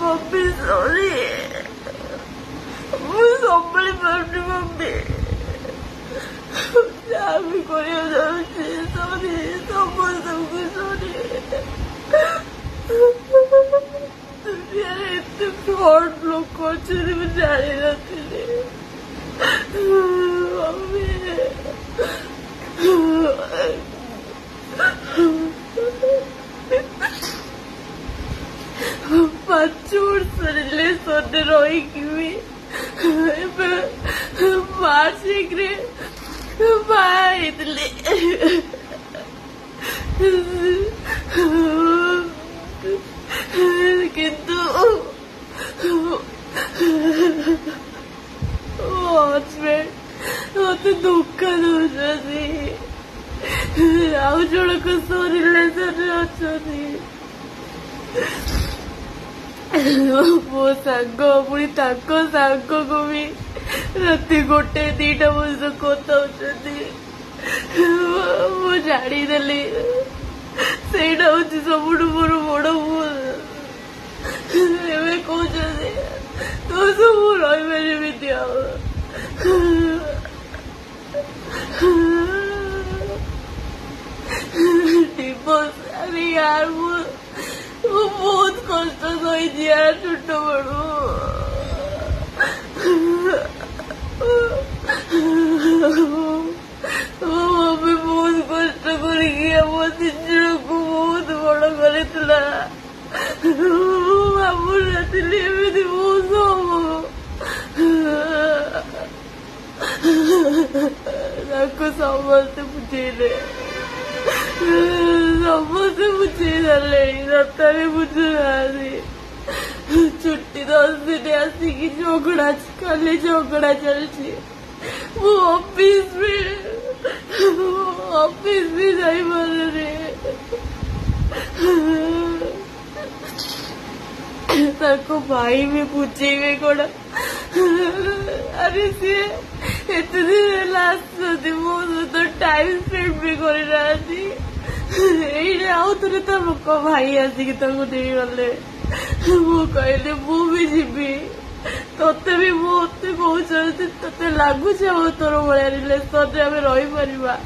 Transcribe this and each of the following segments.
Mummy sorry ମୁଁ ସମ୍ଭାଳି ପାରୁନି ମମ୍ମି ଯାହା ବି କରିବାକୁ ଯାଉଛି ସରି ସମସ୍ତଙ୍କୁ ସରି ଦୁନିଆରେ ଏତେ ଫ୍ରଡ୍ ଲୋକ ଅଛନ୍ତି ମୁଁ ଜାଣିନଥିଲି ମମ୍ମି 5 ବର୍ଷ ରିଲେସନରେ ରହିକି ବି ଏବେ ମାର୍ଚ୍ଚ 1ରେ ବାହା ହେଇଥିଲି କିନ୍ତୁ ହଜବେଣ୍ଡ ମତେ ଧୋକା ଦଉଛନ୍ତି ଆଉ ଜଣଙ୍କ ସହ ରିଲେସନରେ ଅଛନ୍ତି ମୋ ସାଙ୍ଗ ପୁଣି ତାଙ୍କ ସାଙ୍ଗକୁ ବି ରାତି 1-2ଟା ପର୍ଯ୍ୟନ୍ତ କଥା ହଉଛନ୍ତି ମୁଁ ଜାଣିଦେଲି ସେଇଟା ହଉଛି ସବୁଠୁ ମୋର ବଡ ଭୁଲ ଏବେ କହୁଛନ୍ତି ତୁ ସବୁ ରହିପାରିବିନି ଆଉ डिवोर्स अरे यार वो बहुत कष्ट सही यार छोट बड़ू मम्मी बहुत कष्ट कर तीन को बहुत बड़ कर भावु नथी एमती बहुत समस्ते बुझेले समस्ते बुझे सारे तथा बुझुना छुट्टी 10 दिन आसिक झगड़ा खाली झगड़ा चलती वो ऑफिस भी जाई पारे ताको भाई भी पूछे कौन अरे सी एत दिन आसती मो तो टाइम स्पेंड भी करना आउ थे भाई आसिक नहीं गले मु कहली मु भी जीवी तोते भी मत कहते ते लगुच तोर भाया रिलेसन रही पार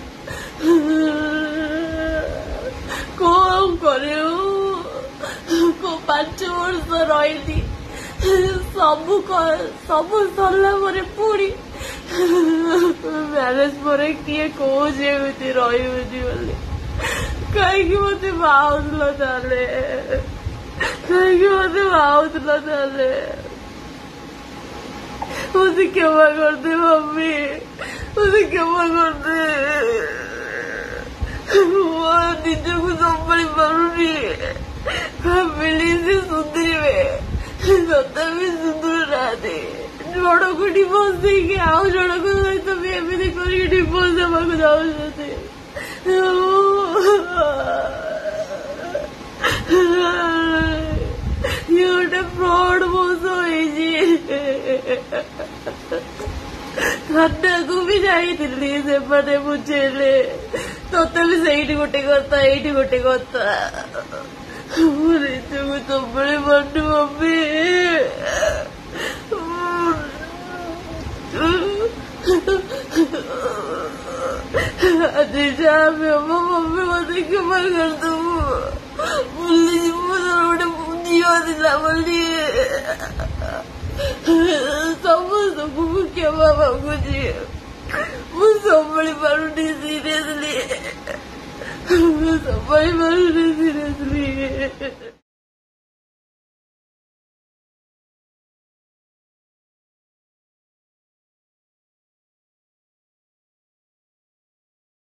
कौन कर 5 वर्ष रही सबू सरला पुणी मैरेज पर किए कौन एमती रही कहीं मत बाहुल कहीं मत बाहुल मुझे क्षमा कर दे मम्मी मुझे क्षमा कर दे निज को संभाली पारुनी फैमिली से सुधरवे सत भी सुधर ना जड़ को डिवोर्स देके आउ जड़ को सहित भी एमती कर डिवोर्स देवाक जाते ये गोटे फ्रॉड मोस थाना को भी जाइली से बुझेले तोते भी सही गोटे कथा ये गोटे कथा निजको संभाली पारनी मम्मी आज जहाँ भी हम मम्मी मत क्षमा कर दू बोली गोटे झील दिला बोली समस्त क्षमा मांगुची मुझे संभाली पारुनी सीरियसली संभाली पारुनी सीरियसली।